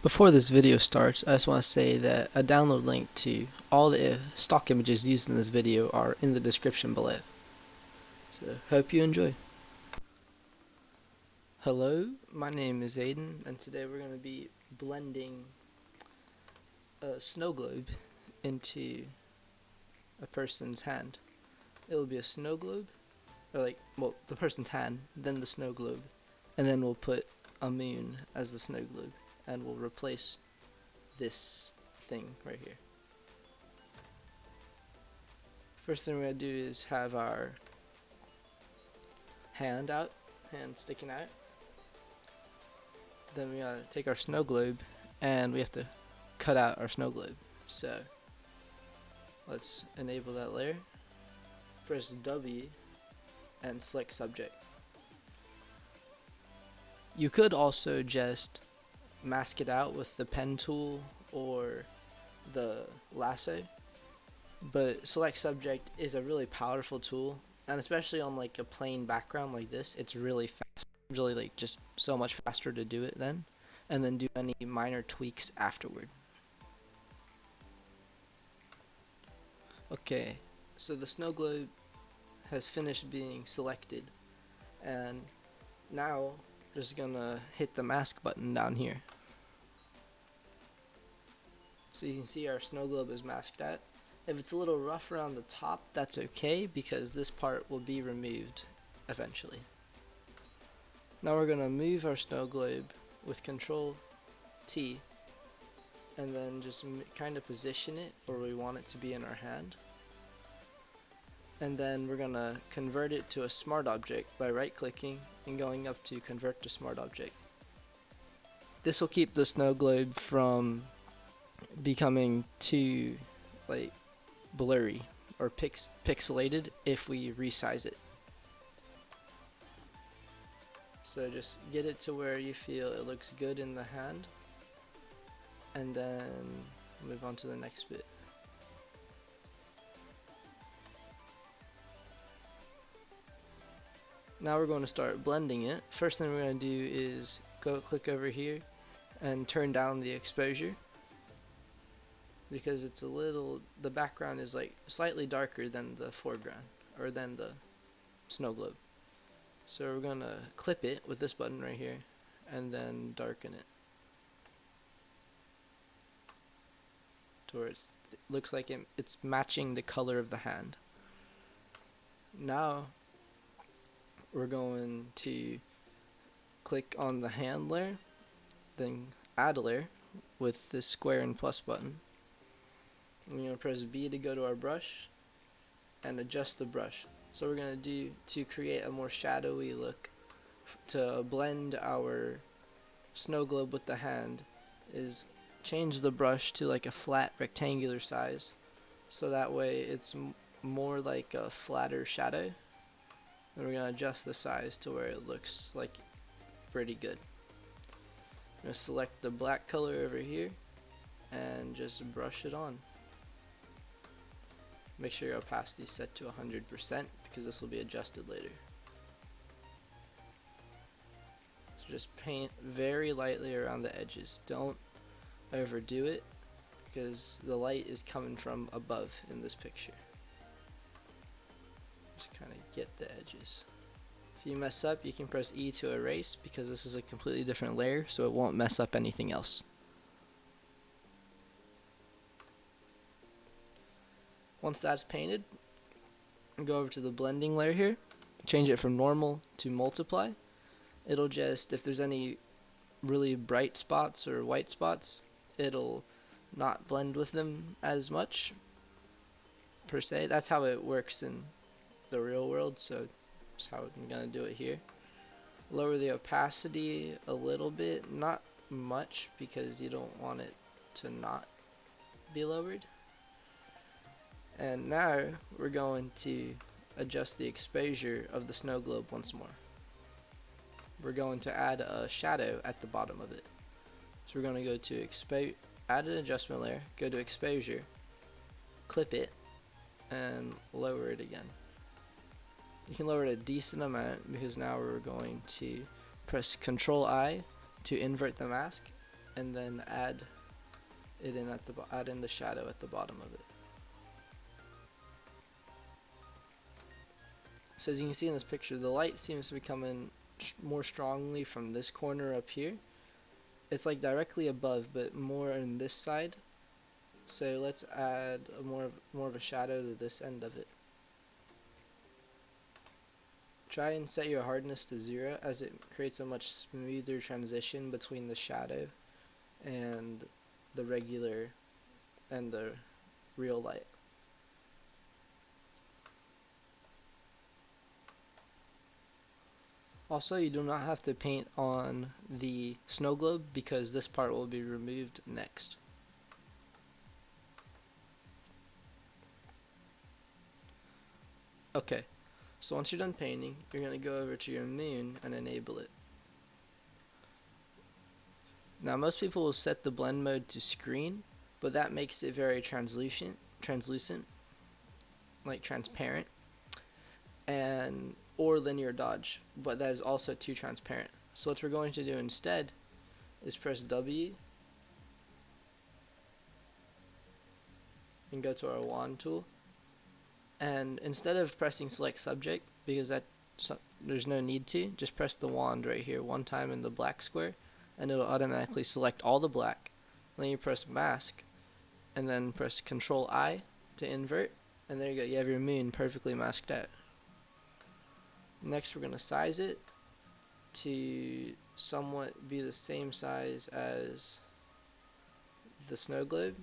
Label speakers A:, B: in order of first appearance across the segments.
A: Before this video starts, I just want to say that a download link to all the stock images used in this video are in the description below. So, hope you enjoy. Hello, my name is Aiden, and today we're going to be blending a snow globe into a person's hand. It will be a snow globe, or the person's hand, then the snow globe, and then we'll put a moon as the snow globe, and we'll replace this thing right here. First thing we're going to do is have our hand sticking out. Then we gotta take our snow globe and we have to cut out our snow globe. So let's enable that layer. Press W and select subject. You could also just mask it out with the pen tool or the lasso, but select subject is a really powerful tool, and especially on like a plain background like this, it's really fast, really like just so much faster to do it then, and then do any minor tweaks afterward. Okay, so the snow globe has finished being selected, and now just gonna hit the mask button down here. So you can see our snow globe is masked out. If it's a little rough around the top, that's okay because this part will be removed eventually. Now we're gonna move our snow globe with Control T and then just kind of position it where we want it to be in our hand. And then we're gonna convert it to a smart object by right clicking and going up to convert to smart object. This will keep the snow globe from becoming too blurry or pixelated if we resize it. So just get it to where you feel it looks good in the hand, and then move on to the next bit. Now we're going to start blending it. First thing we're going to do is click over here and turn down the exposure, because it's the background is like slightly darker than the foreground or than the snow globe. So we're gonna clip it with this button right here and then darken it to where it looks like it's matching the color of the hand. Now we're going to click on the hand layer, then add a layer with this square and plus button. We're going to press B to go to our brush and adjust the brush. So we're going to do, to create a more shadowy look, to blend our snow globe with the hand, is change the brush to like a flat rectangular size, so that way it's more like a flatter shadow. And we're going to adjust the size to where it looks like pretty good. I'm going to select the black color over here and just brush it on. Make sure your opacity is set to 100% because this will be adjusted later. So just paint very lightly around the edges. Don't overdo it because the light is coming from above in this picture. Just kind of get the edges. If you mess up, you can press E to erase because this is a completely different layer, so it won't mess up anything else. Once that's painted, go over to the blending layer here, change it from normal to multiply. It'll just, if there's any really bright spots or white spots, it'll not blend with them as much per se. That's how it works in the real world, so that's how I'm gonna do it here. Lower the opacity a little bit, not much because you don't want it to not be lowered. And now we're going to adjust the exposure of the snow globe once more. We're going to add a shadow at the bottom of it. So we're going to go to add an adjustment layer, go to exposure, clip it, and lower it again. You can lower it a decent amount because now we're going to press Control I to invert the mask, and then add it in at add in the shadow at the bottom of it. So as you can see in this picture, the light seems to be coming more strongly from this corner up here. It's like directly above, but more on this side. So let's add more of a shadow to this end of it. Try and set your hardness to 0, as it creates a much smoother transition between the shadow and the regular and the real light. Also, you do not have to paint on the snow globe because this part will be removed next. Okay, so once you're done painting, you're going to go over to your moon and enable it. Now most people will set the blend mode to screen, but that makes it very translucent, like transparent, and or linear dodge, but that is also too transparent. So what we're going to do instead is press W and go to our wand tool, and instead of pressing select subject, because there's no need to, just press the wand right here one time in the black square and it'll automatically select all the black. Then you press mask and then press Control I to invert, and there you go, you have your moon perfectly masked out. Next we're going to size it to somewhat be the same size as the snow globe,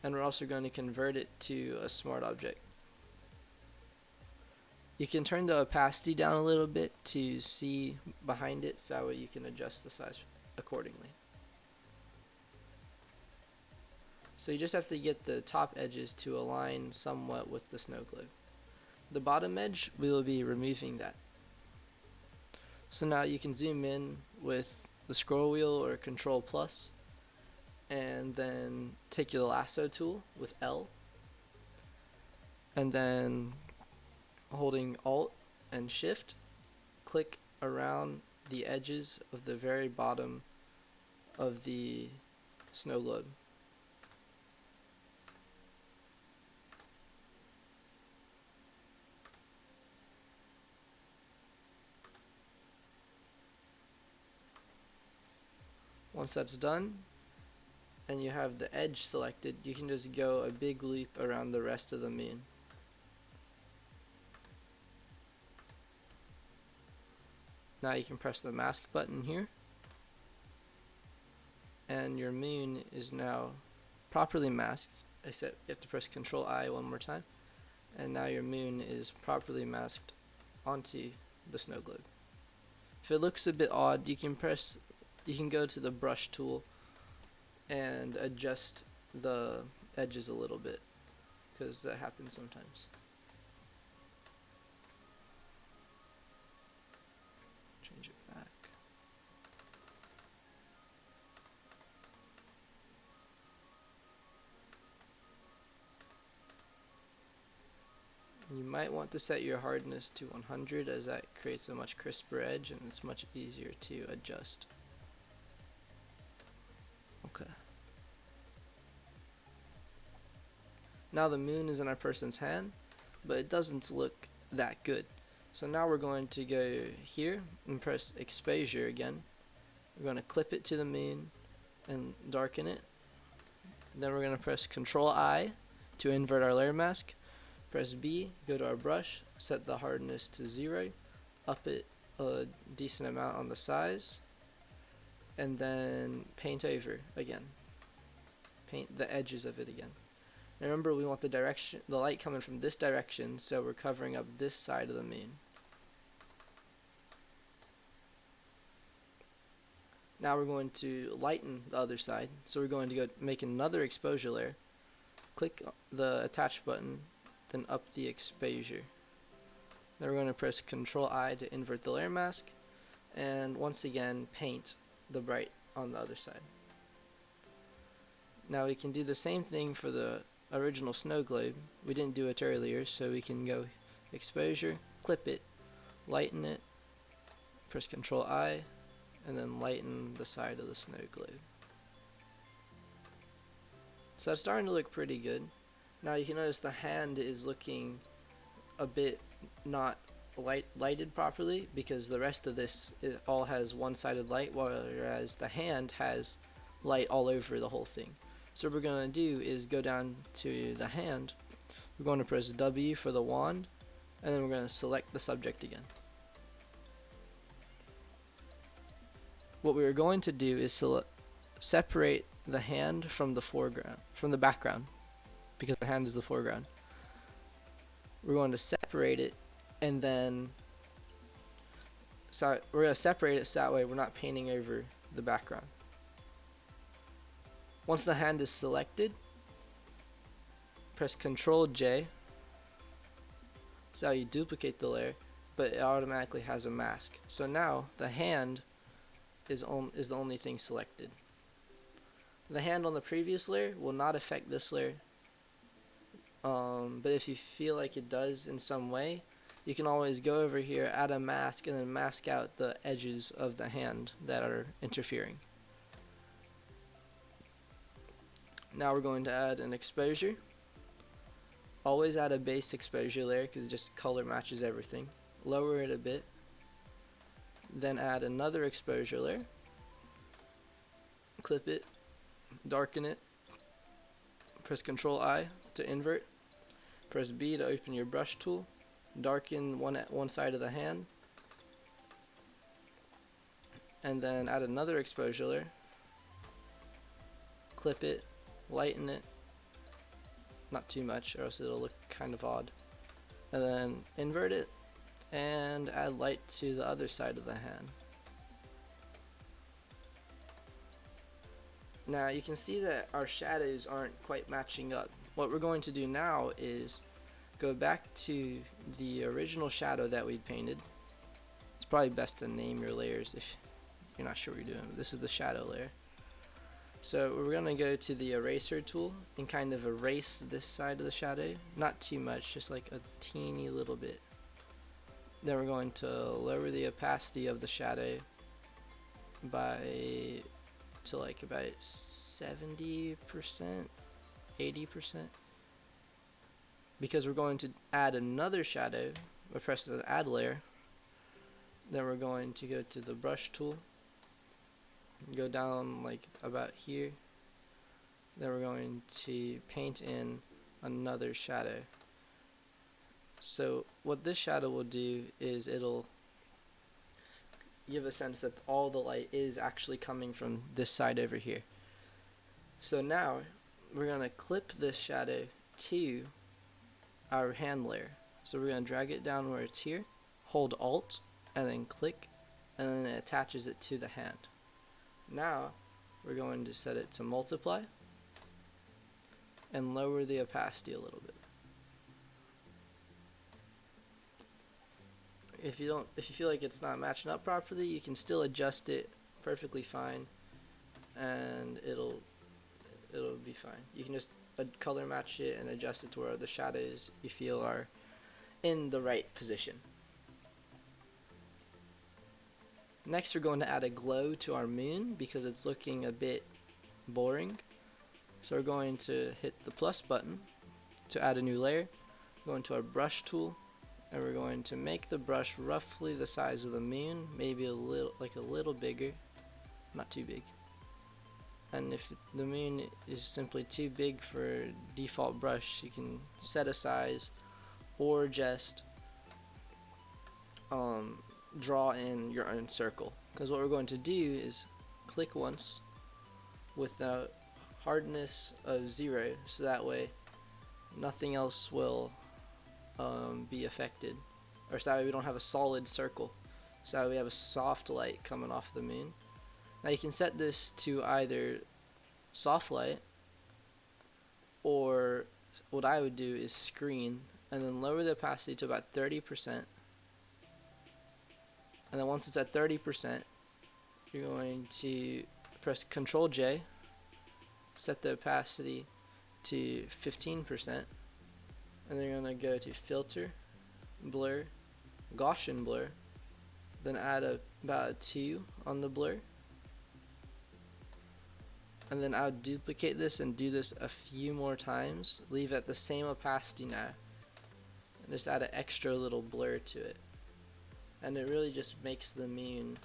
A: and we're also going to convert it to a smart object. You can turn the opacity down a little bit to see behind it, so you can adjust the size accordingly. So you just have to get the top edges to align somewhat with the snow globe. The bottom edge, we will be removing that. So now you can zoom in with the scroll wheel or Control plus, and then take your lasso tool with L, and then holding Alt and Shift, click around the edges of the very bottom of the snow globe. Once that's done and you have the edge selected, you can just go a big loop around the rest of the moon. Now you can press the mask button here, and your moon is now properly masked, except you have to press Control I one more time, and now your moon is properly masked onto the snow globe. If it looks a bit odd, you can go to the brush tool and adjust the edges a little bit, because that happens sometimes. Change it back. You might want to set your hardness to 100, as that creates a much crisper edge and it's much easier to adjust. Okay. Now the moon is in our person's hand, but it doesn't look that good. So now we're going to go here and press exposure again. We're going to clip it to the moon and darken it. Then we're going to press Control I to invert our layer mask. Press B, go to our brush, set the hardness to 0, up it a decent amount on the size, and then paint over again. Paint the edges of it again. Now remember, we want the light coming from this direction, so we're covering up this side of the moon. Now we're going to lighten the other side, so we're going to go make another exposure layer. Click the attach button, then up the exposure. Then we're going to press Control I to invert the layer mask, and once again paint the bright on the other side. Now we can do the same thing for the original snow globe. We didn't do it earlier, so we can go exposure, clip it, lighten it, press Control I, and then lighten the side of the snow globe. So it's starting to look pretty good. Now you can notice the hand is looking a bit not lighted properly, because the rest of this all has one-sided light, whereas the hand has light all over the whole thing. So what we're going to do is go down to the hand, we're going to press W for the wand, and then we're going to select the subject again. What we are going to do is separate the hand from the background, because the hand is the foreground. We're going to separate it, and then we're going to separate it so that way we're not painting over the background. Once the hand is selected, press Ctrl J. So you duplicate the layer, but it automatically has a mask. So now the hand is the only thing selected. The hand on the previous layer will not affect this layer, but if you feel like it does in some way, you can always go over here, add a mask, and then mask out the edges of the hand that are interfering. Now we're going to add an exposure. Always add a base exposure layer because it just color matches everything. Lower it a bit, then add another exposure layer, clip it, darken it, press Ctrl I to invert, press B to open your brush tool, darken one side of the hand, and then add another exposure layer, clip it, lighten it, not too much or else it'll look kind of odd, and then invert it and add light to the other side of the hand. Now you can see that our shadows aren't quite matching up. What we're going to do now is go back to the original shadow that we painted. It's probably best to name your layers if you're not sure what you're doing. This is the shadow layer. So we're going to go to the eraser tool and kind of erase this side of the shadow. Not too much, just like a teeny little bit. Then we're going to lower the opacity of the shadow to like about 70%, 80%. Because we're going to add another shadow, we press the add layer. Then we're going to go to the brush tool, go down like about here. Then we're going to paint in another shadow. So what this shadow will do is it'll give a sense that all the light is actually coming from this side over here. So now we're going to clip this shadow to our hand layer. So we're going to drag it down where it's here, hold Alt, and then click, and then it attaches it to the hand. Now we're going to set it to multiply and lower the opacity a little bit. If you feel like it's not matching up properly, you can still adjust it perfectly fine, and it'll be fine. You can just color match it and adjust it to where the shadows you feel are in the right position. Next, we're going to add a glow to our moon because it's looking a bit boring. So we're going to hit the plus button to add a new layer. Go into our brush tool, and we're going to make the brush roughly the size of the moon, maybe a little bigger, not too big. And if the moon is simply too big for default brush, you can set a size or just draw in your own circle. Because what we're going to do is click once with the hardness of 0, so that way nothing else will be affected, or so that way we don't have a solid circle, so that way we have a soft light coming off the moon. Now you can set this to either soft light, or what I would do is screen and then lower the opacity to about 30%, and then once it's at 30%, you're going to press Ctrl J, set the opacity to 15%, and then you're going to go to Filter, Blur, Gaussian Blur, Then add about a 2 on the blur. And then I would duplicate this and do this a few more times. Leave at the same opacity now. And just add an extra little blur to it. And it really just makes the moon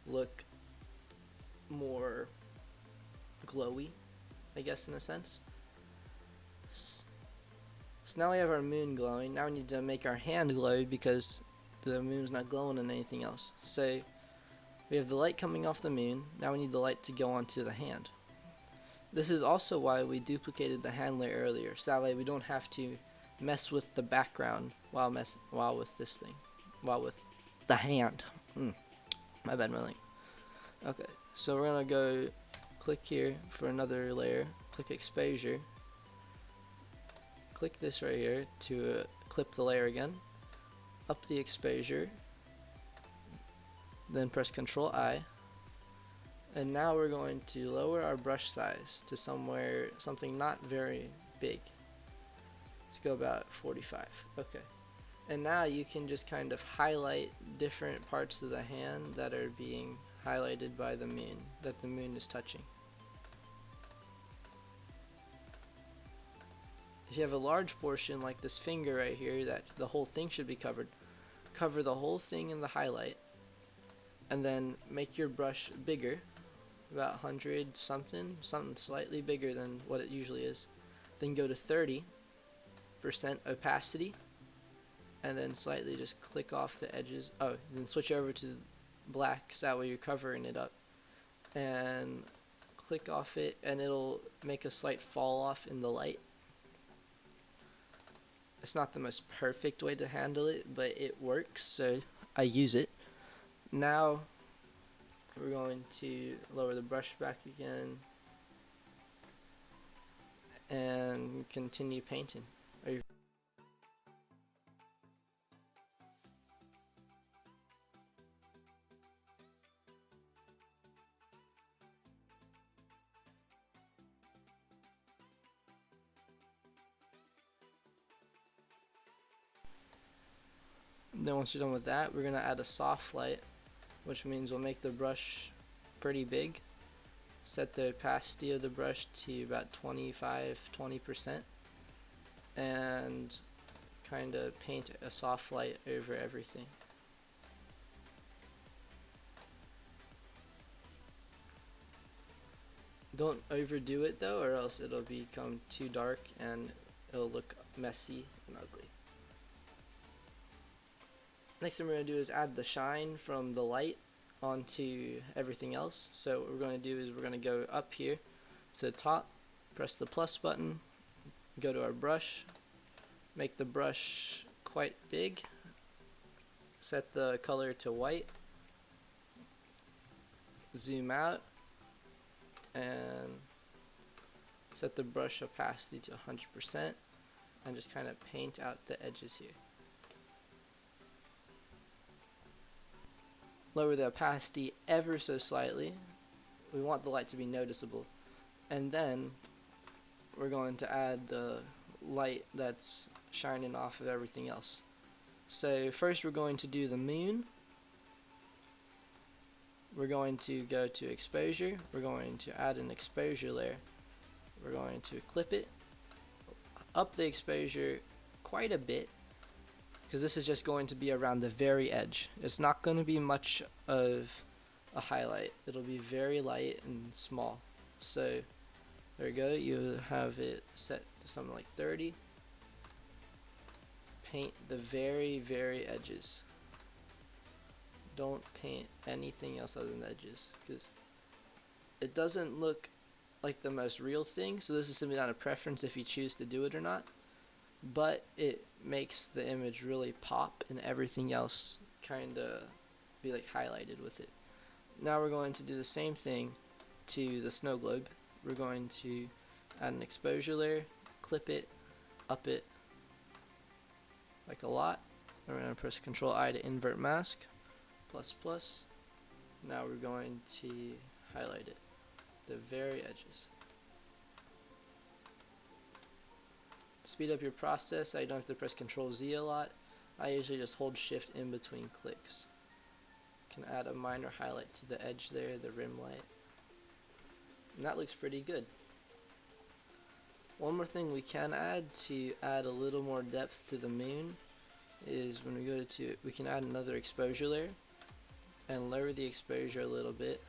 A: look more glowy, I guess, in a sense. So now we have our moon glowing. Now we need to make our hand glow because the moon's not glowing in anything else. So we have the light coming off the moon. Now we need the light to go onto the hand. This is also why we duplicated the hand layer earlier, so that way we don't have to mess with the background while with this thing, while with the hand. My bad, my link. Okay, so we're gonna go click here for another layer, click exposure, click this right here to clip the layer again, up the exposure, then press Ctrl I, and now we're going to lower our brush size to something not very big. Let's go about 45. Okay. And now you can just kind of highlight different parts of the hand that are being highlighted by the moon, that the moon is touching. If you have a large portion like this finger right here that the whole thing should be covered, cover the whole thing in the highlight and then make your brush bigger, about 100 something slightly bigger than what it usually is. Then go to 30% opacity and then slightly just click off the edges. Oh, then switch over to black so that way you're covering it up. And click off it and it'll make a slight fall off in the light. It's not the most perfect way to handle it, but it works, so I use it. Now we're going to lower the brush back again and continue painting. Then once you're done with that, we're going to add a soft light, which means we'll make the brush pretty big. Set the opacity of the brush to about 20% and kind of paint a soft light over everything. Don't overdo it though, or else it'll become too dark and it'll look messy and ugly. Next thing we're going to do is add the shine from the light onto everything else. So what we're going to do is we're going to go up here to the top, press the plus button, go to our brush, make the brush quite big, set the color to white, zoom out, and set the brush opacity to 100% and just kind of paint out the edges here. Lower the opacity ever so slightly. We want the light to be noticeable. And then we're going to add the light that's shining off of everything else. So first we're going to do the moon. We're going to go to exposure. We're going to add an exposure layer. We're going to clip it, up the exposure quite a bit, because this is just going to be around the very edge. It's not going to be much of a highlight. It'll be very light and small. So there we go. You have it set to something like 30. Paint the very, very edges. Don't paint anything else other than the edges, because it doesn't look like the most real thing. So this is simply not a preference if you choose to do it or not, but it makes the image really pop and everything else kind of be like highlighted with it. Now we're going to do the same thing to the snow globe. We're going to add an exposure layer, clip it, up it like a lot. And we're going to press Ctrl I to invert mask, plus plus. Now we're going to highlight it, the very edges. Speed up your process so you don't have to press Ctrl Z a lot. I usually just hold shift in between clicks. can add a minor highlight to the edge there, the rim light. And that looks pretty good. One more thing we can add to add a little more depth to the moon is when we go to, we can add another exposure layer and lower the exposure a little bit,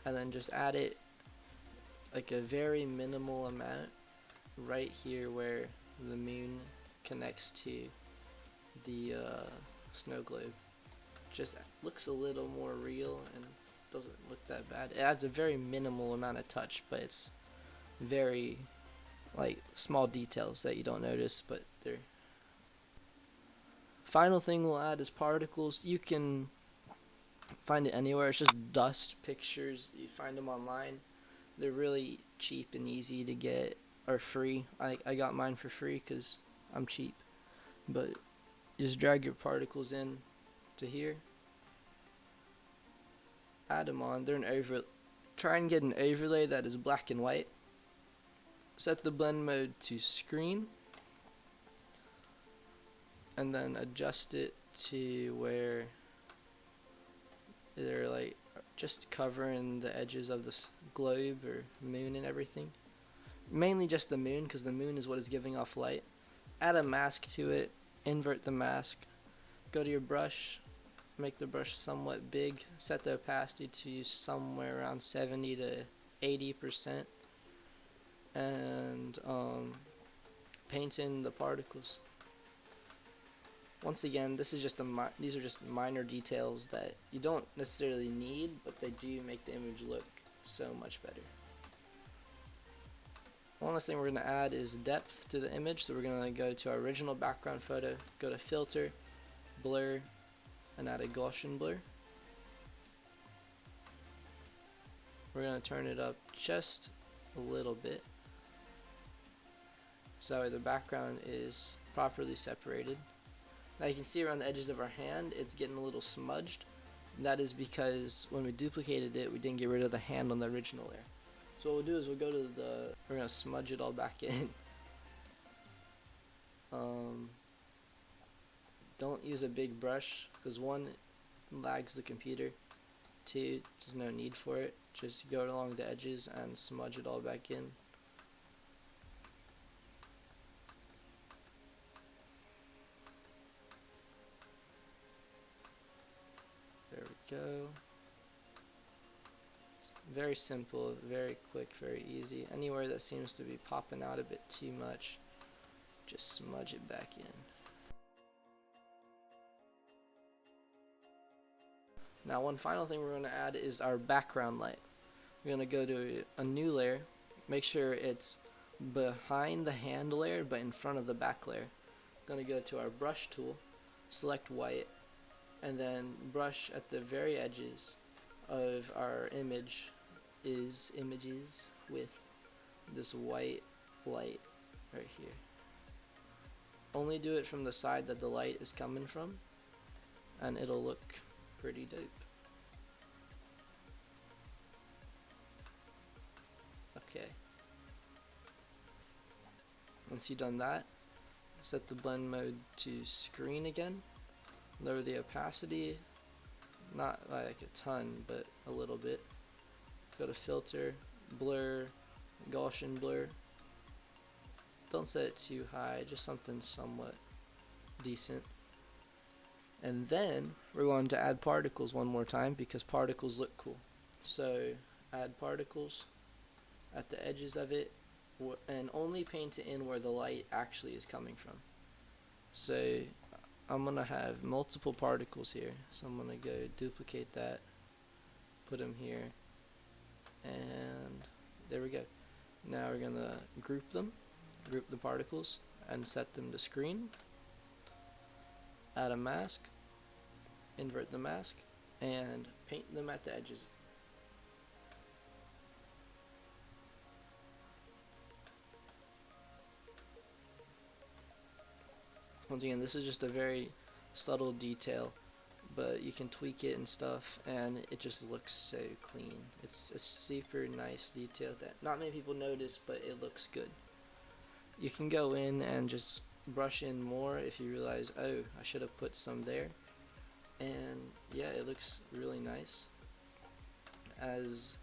A: and then just add it like a very minimal amount right here where the moon connects to the snow globe. Just looks a little more real and doesn't look that bad. It adds a very minimal amount of touch, but it's very like small details that you don't notice, but they're. Final thing we'll add is particles. You can find it anywhere. It's just dust pictures. You find them online. They're really cheap and easy to get, or free. I got mine for free because I'm cheap. But just drag your particles in to here. Add them on. They're an over. Try and get an overlay that is black and white. Set the blend mode to screen. And then adjust it to where they're like just covering the edges of this globe or moon and everything. Mainly just the moon, because the moon is what is giving off light. Add a mask to it, invert the mask, go to your brush, make the brush somewhat big, set the opacity to somewhere around 70 to 80%, and paint in the particles. Once again, this is just these are just minor details that you don't necessarily need, but they do make the image look so much better. One last thing we're going to add is depth to the image, so we're going to go to our original background photo, go to filter, blur, and add a Gaussian blur. We're going to turn it up just a little bit so the background is properly separated. Now you can see around the edges of our hand it's getting a little smudged. That is because when we duplicated it, we didn't get rid of the hand on the original layer. So what we'll do is we'll go to we're going to smudge it all back in. Don't use a big brush because one, lags the computer. Two, there's no need for it. Just go along the edges and smudge it all back in. There we go. It's very simple, very quick, very easy. Anywhere that seems to be popping out a bit too much, just smudge it back in. Now one final thing we're going to add is our background light. We're going to go to a new layer, make sure it's behind the hand layer but in front of the back layer. Going to go to our brush tool, select white, and then brush at the very edges of our images with this white light right here. Only do it from the side that the light is coming from, and it'll look pretty dope. Okay. Once you've done that, set the blend mode to screen again. Lower the opacity, not like a ton, but a little bit. Go to filter, blur, Gaussian blur. Don't set it too high, just something somewhat decent. And then we're going to add particles one more time because particles look cool. So add particles at the edges of it and only paint it in where the light actually is coming from. So I'm going to have multiple particles here. So I'm going to go duplicate that, put them here, and there we go. Now we're going to group the particles, and set them to screen. Add a mask, invert the mask, and paint them at the edges. Once again, this is just a very subtle detail, but you can tweak it and stuff, and it just looks so clean. It's a super nice detail that not many people notice, but it looks good. You can go in and just brush in more if you realize, oh, I should have put some there. And yeah, it looks really nice as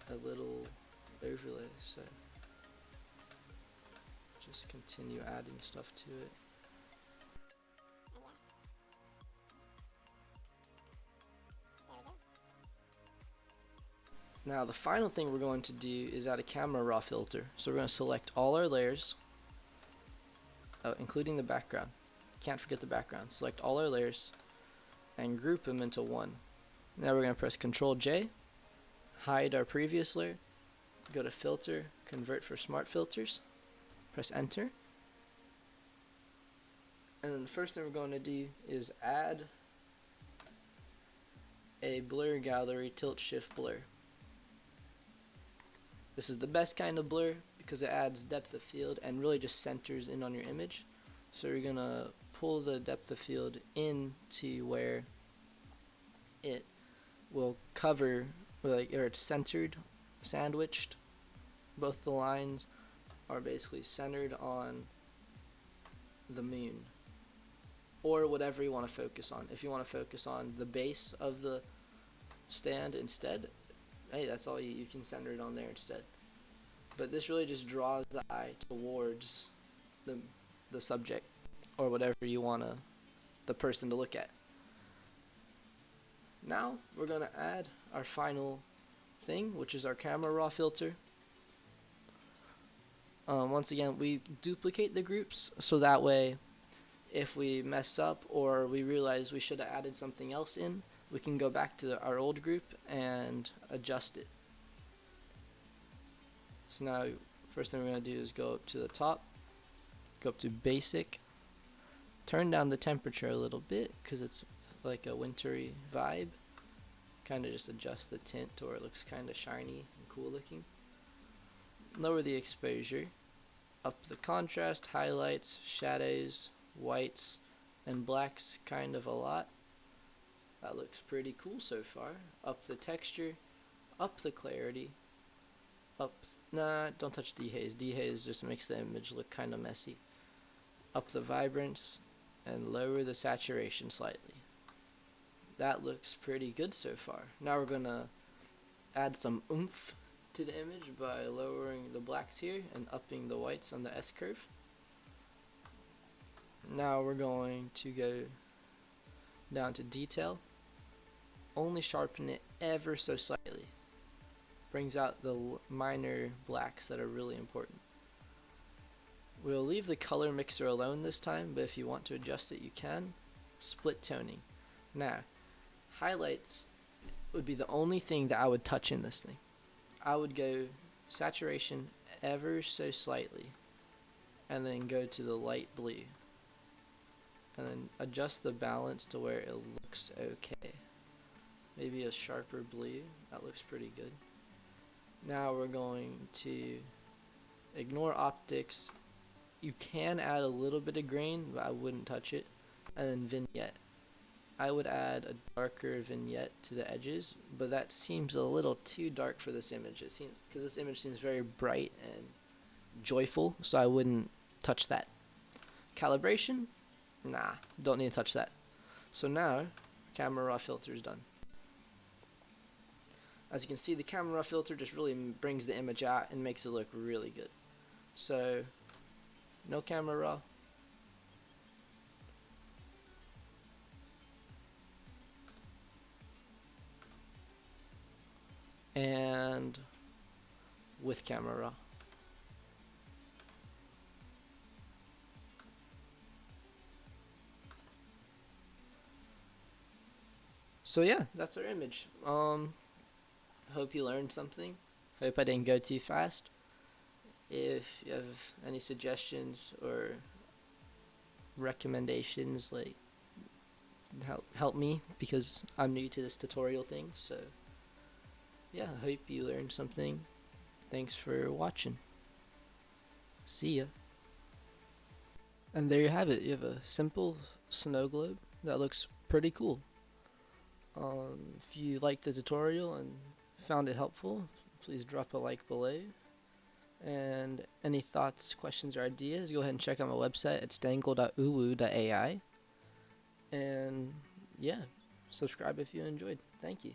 A: a little overlay. So just continue adding stuff to it. Now the final thing we're going to do is add a camera raw filter. So we're going to select all our layers, including the background. Can't forget the background. Select all our layers and group them into one. Now we're going to press Ctrl J, hide our previous layer, go to filter, convert for smart filters, press enter. And then the first thing we're going to do is add a blur gallery tilt shift blur. This is the best kind of blur because it adds depth of field and really just centers in on your image. So we're gonna pull the depth of field into where it will cover, or it's centered, sandwiched. Both the lines are basically centered on the moon, or whatever you want to focus on. If you want to focus on the base of the stand instead, hey, that's all you can center it on there instead. But this really just draws the eye towards the subject, or whatever you want the person to look at. Now we're going to add our final thing, which is our camera raw filter. Once again, we duplicate the groups so that way if we mess up or we realize we should have added something else in, we can go back to our old group and adjust it. So now first thing we're going to do is go up to the top, go up to basic, turn down the temperature a little bit because it's like a wintry vibe. Kind of just adjust the tint to where it looks kind of shiny and cool looking. Lower the exposure, up the contrast, highlights, shadows, whites, and blacks kind of a lot. That looks pretty cool so far. Up the texture, up the clarity, don't touch dehaze. Dehaze just makes the image look kind of messy. Up the vibrance, and lower the saturation slightly. That looks pretty good so far. Now we're gonna add some oomph to the image by lowering the blacks here and upping the whites on the S curve. Now we're going to go down to detail, only sharpen it ever so slightly. Brings out the minor blacks that are really important. We'll leave the color mixer alone this time, but if you want to adjust it you can. Split toning. Now, highlights would be the only thing that I would touch in this thing. I would go saturation ever so slightly and then go to the light blue and then adjust the balance to where it looks okay. Maybe a sharper blue, that looks pretty good. Now we're going to ignore optics. You can add a little bit of grain, but I wouldn't touch it. And then vignette. I would add a darker vignette to the edges, but that seems a little too dark for this image. It seems because this image seems very bright and joyful, so I wouldn't touch that. Calibration? Nah, don't need to touch that. So now, camera raw filter is done. As you can see, the camera raw filter just really brings the image out and makes it look really good. So, no camera raw. And with camera raw. So yeah, that's our image. Hope you learned something. Hope I didn't go too fast. If you have any suggestions or recommendations, like help me because I'm new to this tutorial thing. So yeah, I hope you learned something. Thanks for watching. See ya. And there you have it. You have a simple snow globe that looks pretty cool. If you liked the tutorial and found it helpful, please drop a like below. And any thoughts, questions, or ideas, go ahead and check out my website at stangle.uwu.ai. And yeah, subscribe if you enjoyed. Thank you.